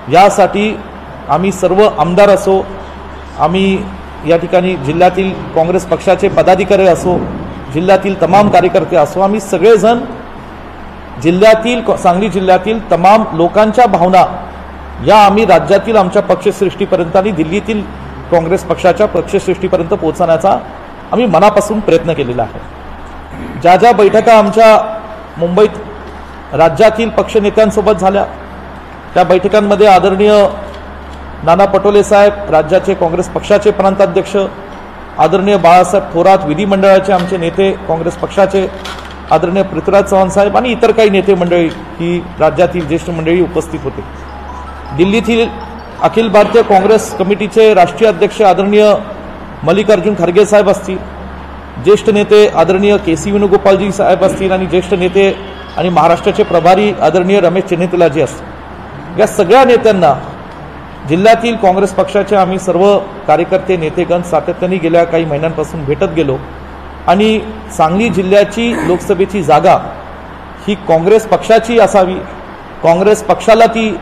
यासाठी आम्ही सर्व आमदार असो, आम्ही या ठिकाणी जिल्ह्यातील काँग्रेस पक्षाचे पदाधिकारी असो, जिल्ह्यातील तमाम कार्यकर्ते असो, आम्ही सगळेजण जिल्ह्यातील सांगली जिल्ह्यातील तमाम लोकांच्या भावना या आम्ही राज्यातील आमच्या पक्षश्रेष्ठीपर्यंत आणि दिल्लीतील काँग्रेस पक्षाच्या पक्षश्रेष्ठीपर्यंत पोहोचण्याचा आम्ही मनापासून प्रयत्न केलेला आहे। ज्या ज्या बैठका आमच्या मुंबईत राज्यातील पक्षनेत्यांसोबत झाल्या त्या बैठकांमध्ये आदरणीय नाना पटोले साहेब, राज्याचे काँग्रेस पक्षाचे प्रांताध्यक्ष, आदरणीय बाळासाहेब थोरात, विधिमंडळाचे आमचे नेते काँग्रेस पक्षाचे, आदरणीय पृथ्वीराज चव्हाण साहेब आणि इतर काही नेते मंडळी ही राज्यातील ज्येष्ठ मंडळी उपस्थित होते। दिल्लीतील अखिल भारतीय काँग्रेस कमिटीचे राष्ट्रीय अध्यक्ष आदरणीय मल्लिकार्जुन खरगे साहेब असतील, ज्येष्ठ नेते आदरणीय के.सी. वेणुगोपालजी साहेब असतील आणि ज्येष्ठ नेते आणि महाराष्ट्राचे प्रभारी आदरणीय रमेश चेन्नीतालाजी असतील, या सगळ्या नेत्यांना जिल्ह्यातील काँग्रेस पक्षाचे आम्ही सर्व कार्यकर्ते नेतेगण सातत्याने गेल्या काही महिन्यांपासून भेटत गेलो आणि सांगली जिल्ह्याची लोकसभेची जागा ही काँग्रेस पक्षाची असावी, काँग्रेस पक्षाला ती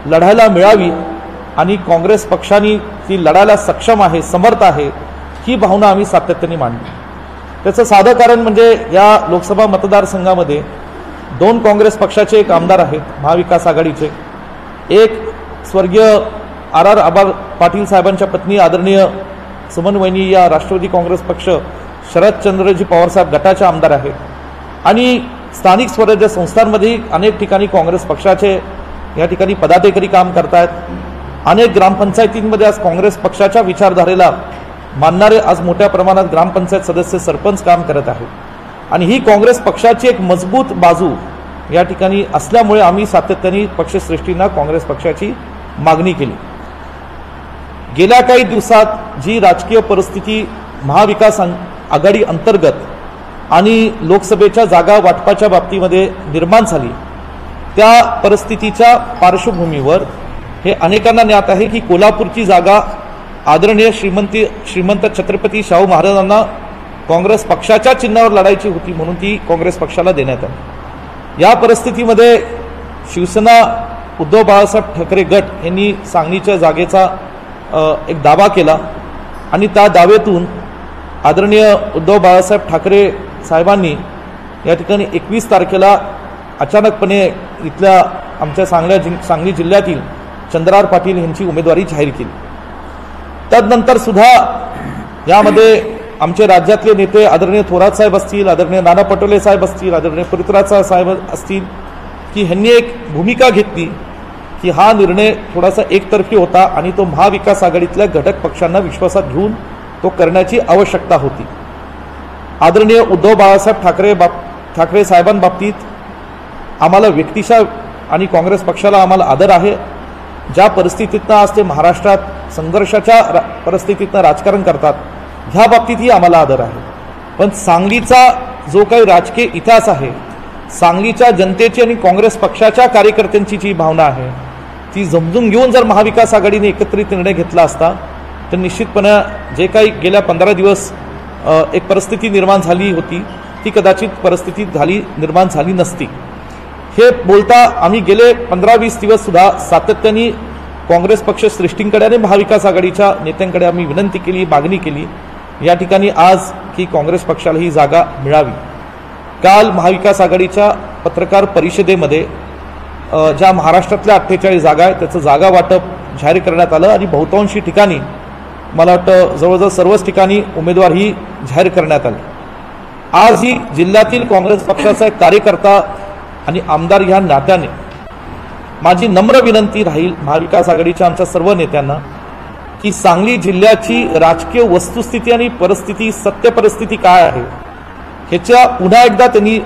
लढायला मिळावी आणि काँग्रेस पक्षाने ती लढायला सक्षम आहे, समर्थ आहे, ही भावना आम्ही सातत्याने मांडली। त्याचं साधं कारण म्हणजे या लोकसभा मतदारसंघामध्ये 2 काँग्रेस पक्षाचे एक आमदार आहेत, महाविकास आघाडीचे, एक स्वर्गीय आर आबा पाटील साहेबांच्या पत्नी आदरणीय सुमन वहिनी या राष्ट्रवादी काँग्रेस पक्ष शरदचंद्रजी पवार साहेब गटाचे आमदार आहेत आणि स्थानिक स्वराज्य संस्थांमध्ये अनेक ठिकाणी काँग्रेस पक्षाचे या ठिकाणी पदाधिकारी काम करतात। अनेक ग्रामपंचायतींमध्ये आज काँग्रेस पक्षाच्या विचारधारेला मानणारे आज मोठ्या प्रमाणात ग्रामपंचायत सदस्य, सरपंच काम करत आहेत आणि ही काँग्रेस पक्षाची एक मजबूत बाजू या ठिकाणी असल्यामुळे आम्ही सातत्याने पक्षश्रेष्ठींना काँग्रेस पक्षाची मागणी केली। गेल्या काही दिवसात जी राजकीय परिस्थिती महाविकास आघाडी अंतर्गत आणि लोकसभेच्या जागा वाटपाच्या बाबतीमध्ये निर्माण झाली, त्या परिस्थितीच्या पार्श्वभूमीवर हे अनेकांना ज्ञात आहे की कोल्हापूरची जागा आदरणीय श्रीमंत छत्रपती शाहू महाराजांना काँग्रेस पक्षाच्या चिन्हावर लढायची होती म्हणून ती काँग्रेस पक्षाला देण्यात आली। या परिस्थितीमध्ये शिवसेना उद्धव बाळासाहेब ठाकरे गट यांनी सांगलीच्या जागेचा एक दावा केला आणि त्या दाव्यातून आदरणीय उद्धव बाळासाहेब ठाकरे साहेबांनी या ठिकाणी 21 तारखेला अचानकपणे इथल्या आमच्या सांगली जिल्ह्यातील चंद्रहार पाटील यांची उमेदवारी जाहीर केली। त्यानंतर सुद्धा यामध्ये आमचे राज्यातले नेते आदरणीय थोरात साहेब असतील, आदरणीय नाना पटोले साहेब असतील, आदरणीय पृथ्वीराज साहेब असतील की ह्यांनी एक भूमिका घेतली की हा निर्णय थोडासा एकतर्फी होता आणि तो महाविकास आघाडीतल्या घटक पक्षांना विश्वासात घेऊन तो करण्याची आवश्यकता होती। आदरणीय उद्धव बाळासाहेब ठाकरे साहेबांबाबतीत आम्हाला व्यक्तिशः आणि काँग्रेस पक्षाला आम्हाला आदर आहे। ज्या परिस्थितीतनं आज ते महाराष्ट्रात संघर्षाच्या परिस्थितीतनं राजकारण करतात ह्या बाबतीतही आम्हाला आदर आहे, पण सांगलीचा जो काही राजकीय इतिहास आहे, सांगलीच्या जनतेची आणि काँग्रेस पक्षाच्या कार्यकर्त्यांची जी भावना आहे ती समजून घेऊन जर महाविकास आघाडीने एकत्रित निर्णय घेतला असता तर निश्चितपणे जे काही गेल्या 15 दिवस एक परिस्थिती निर्माण झाली होती ती कदाचित परिस्थिती निर्माण झाली नसती। हे बोलता आम्ही गेले 15-20 दिवस सुद्धा सातत्याने काँग्रेस पक्ष श्रेष्ठींकडे आणि महाविकास आघाडीच्या नेत्यांकडे आम्ही विनंती केली, मागणी केली या ठिकाणी आज की काँग्रेस पक्षाला ही जागा मिळावी। काल महाविकास आघाडीच्या पत्रकार परिषदेमध्ये ज्या महाराष्ट्रातल्या 48 जागा आहेत त्याचं जागा वाटप जाहीर करण्यात आलं आणि बहुतांशी ठिकाणी मला वाटतं जवळजवळ सर्वच ठिकाणी उमेदवारही जाहीर करण्यात आले। आज ही जिल्ह्यातील काँग्रेस पक्षाचा एक कार्यकर्ता आणि आमदार ह्या नात्याने माझी नम्र विनंती राहील महाविकास आघाडीच्या आमच्या सर्व नेत्यांना की सांगली जिल्ह्याची राजकीय वस्तुस्थिती आणि परिस्थिती, सत्य परिस्थिती काय आहे ह्याच्या पुन्हा एकदा त्यांनी